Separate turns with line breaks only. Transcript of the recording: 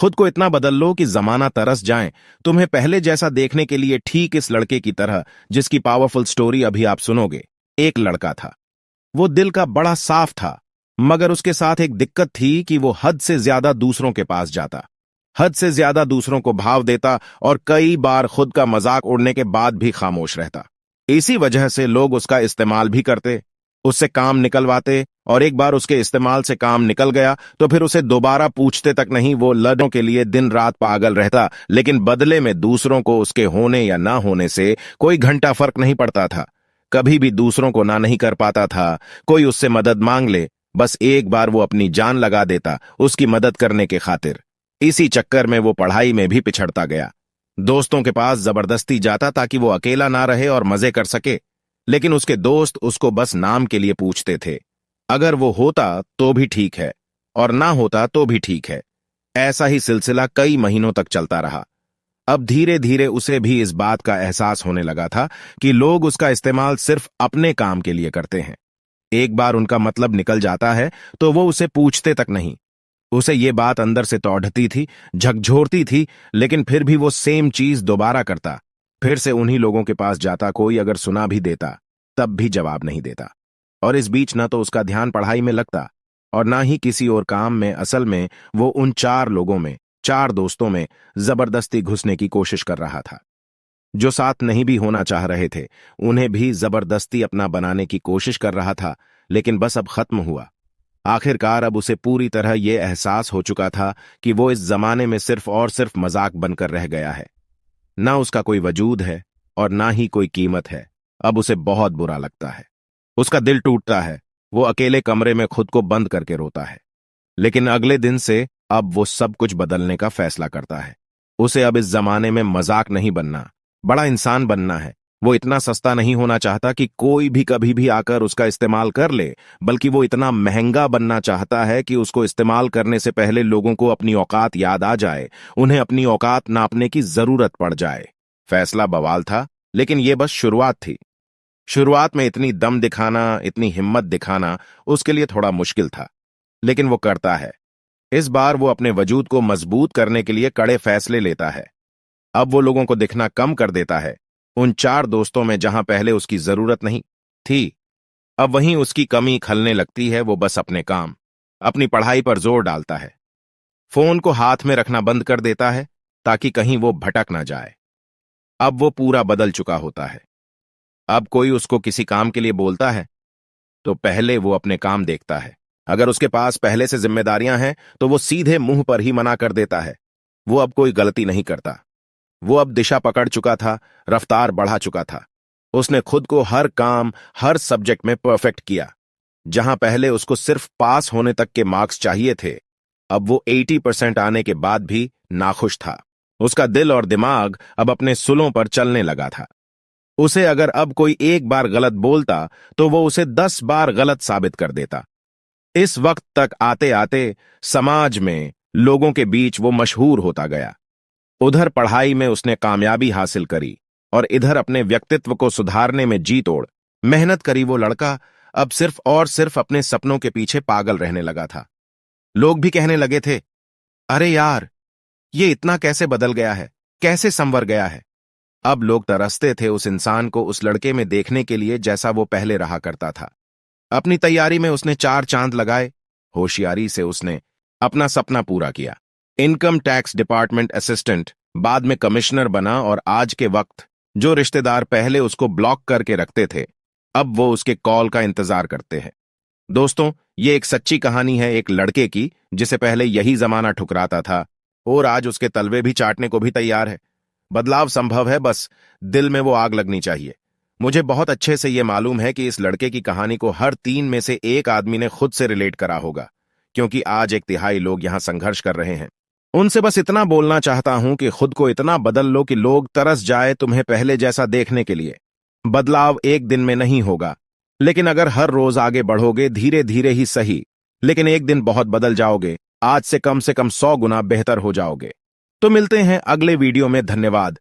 खुद को इतना बदल लो कि जमाना तरस जाए तुम्हें पहले जैसा देखने के लिए, ठीक इस लड़के की तरह जिसकी पावरफुल स्टोरी अभी आप सुनोगे। एक लड़का था, वो दिल का बड़ा साफ था, मगर उसके साथ एक दिक्कत थी कि वो हद से ज्यादा दूसरों के पास जाता, हद से ज्यादा दूसरों को भाव देता और कई बार खुद का मजाक उड़ने के बाद भी खामोश रहता। इसी वजह से लोग उसका इस्तेमाल भी करते, उससे काम निकलवाते, और एक बार उसके इस्तेमाल से काम निकल गया तो फिर उसे दोबारा पूछते तक नहीं। वो लड़ों के लिए दिन रात पागल रहता, लेकिन बदले में दूसरों को उसके होने या ना होने से कोई घंटा फर्क नहीं पड़ता था। कभी भी दूसरों को ना नहीं कर पाता था। कोई उससे मदद मांग ले, बस एक बार वो अपनी जान लगा देता उसकी मदद करने के खातिर। इसी चक्कर में वो पढ़ाई में भी पिछड़ता गया। दोस्तों के पास जबरदस्ती जाता ताकि वो अकेला ना रहे और मजे कर सके, लेकिन उसके दोस्त उसको बस नाम के लिए पूछते थे। अगर वो होता तो भी ठीक है, और ना होता तो भी ठीक है। ऐसा ही सिलसिला कई महीनों तक चलता रहा। अब धीरे धीरे उसे भी इस बात का एहसास होने लगा था कि लोग उसका इस्तेमाल सिर्फ अपने काम के लिए करते हैं। एक बार उनका मतलब निकल जाता है तो वो उसे पूछते तक नहीं। उसे ये बात अंदर से तौड़ती थी, झकझोरती थी, लेकिन फिर भी वो सेम चीज दोबारा करता। फिर से उन्हीं लोगों के पास जाता, कोई अगर सुना भी देता तब भी जवाब नहीं देता। और इस बीच न तो उसका ध्यान पढ़ाई में लगता और ना ही किसी और काम में। असल में वो उन 4 लोगों में, 4 दोस्तों में जबरदस्ती घुसने की कोशिश कर रहा था। जो साथ नहीं भी होना चाह रहे थे, उन्हें भी जबरदस्ती अपना बनाने की कोशिश कर रहा था। लेकिन बस अब खत्म हुआ। आखिरकार अब उसे पूरी तरह यह एहसास हो चुका था कि वो इस जमाने में सिर्फ और सिर्फ मजाक बनकर रह गया है। ना उसका कोई वजूद है और ना ही कोई कीमत है। अब उसे बहुत बुरा लगता है, उसका दिल टूटता है। वो अकेले कमरे में खुद को बंद करके रोता है। लेकिन अगले दिन से अब वो सब कुछ बदलने का फैसला करता है। उसे अब इस जमाने में मजाक नहीं बनना, बड़ा इंसान बनना है। वो इतना सस्ता नहीं होना चाहता कि कोई भी कभी भी आकर उसका इस्तेमाल कर ले, बल्कि वो इतना महंगा बनना चाहता है कि उसको इस्तेमाल करने से पहले लोगों को अपनी औकात याद आ जाए, उन्हें अपनी औकात नापने की जरूरत पड़ जाए। फैसला बवाल था, लेकिन ये बस शुरुआत थी। शुरुआत में इतनी दम दिखाना, इतनी हिम्मत दिखाना उसके लिए थोड़ा मुश्किल था, लेकिन वो करता है। इस बार वो अपने वजूद को मजबूत करने के लिए कड़े फैसले लेता है। अब वो लोगों को दिखना कम कर देता है। उन 4 दोस्तों में जहां पहले उसकी जरूरत नहीं थी, अब वहीं उसकी कमी खलने लगती है। वो बस अपने काम, अपनी पढ़ाई पर जोर डालता है। फोन को हाथ में रखना बंद कर देता है ताकि कहीं वो भटक ना जाए। अब वो पूरा बदल चुका होता है। अब कोई उसको किसी काम के लिए बोलता है तो पहले वो अपने काम देखता है। अगर उसके पास पहले से जिम्मेदारियां हैं तो वो सीधे मुंह पर ही मना कर देता है। वो अब कोई गलती नहीं करता। वो अब दिशा पकड़ चुका था, रफ्तार बढ़ा चुका था। उसने खुद को हर काम, हर सब्जेक्ट में परफेक्ट किया। जहां पहले उसको सिर्फ पास होने तक के मार्क्स चाहिए थे, अब वो 80% आने के बाद भी नाखुश था। उसका दिल और दिमाग अब अपने सुलों पर चलने लगा था। उसे अगर अब कोई एक बार गलत बोलता तो वो उसे 10 बार गलत साबित कर देता। इस वक्त तक आते आते समाज में, लोगों के बीच वो मशहूर होता गया। उधर पढ़ाई में उसने कामयाबी हासिल करी और इधर अपने व्यक्तित्व को सुधारने में जी तोड़ मेहनत करी। वो लड़का अब सिर्फ और सिर्फ अपने सपनों के पीछे पागल रहने लगा था। लोग भी कहने लगे थे, अरे यार, ये इतना कैसे बदल गया है, कैसे संवर गया है। अब लोग तरसते थे उस इंसान को उस लड़के में देखने के लिए जैसा वो पहले रहा करता था। अपनी तैयारी में उसने 4 चांद लगाए। होशियारी से उसने अपना सपना पूरा किया। इनकम टैक्स डिपार्टमेंट असिस्टेंट, बाद में कमिश्नर बना, और आज के वक्त जो रिश्तेदार पहले उसको ब्लॉक करके रखते थे, अब वो उसके कॉल का इंतजार करते हैं। दोस्तों, ये एक सच्ची कहानी है एक लड़के की जिसे पहले यही जमाना ठुकराता था और आज उसके तलवे भी चाटने को भी तैयार है। बदलाव संभव है, बस दिल में वो आग लगनी चाहिए। मुझे बहुत अच्छे से ये मालूम है कि इस लड़के की कहानी को हर 3 में से 1 आदमी ने खुद से रिलेट करा होगा, क्योंकि आज 1/3 लोग यहां संघर्ष कर रहे हैं। उनसे बस इतना बोलना चाहता हूं कि खुद को इतना बदल लो कि लोग तरस जाए तुम्हें पहले जैसा देखने के लिए। बदलाव एक दिन में नहीं होगा, लेकिन अगर हर रोज आगे बढ़ोगे, धीरे धीरे ही सही, लेकिन एक दिन बहुत बदल जाओगे। आज से कम 100 गुना बेहतर हो जाओगे। तो मिलते हैं अगले वीडियो में। धन्यवाद।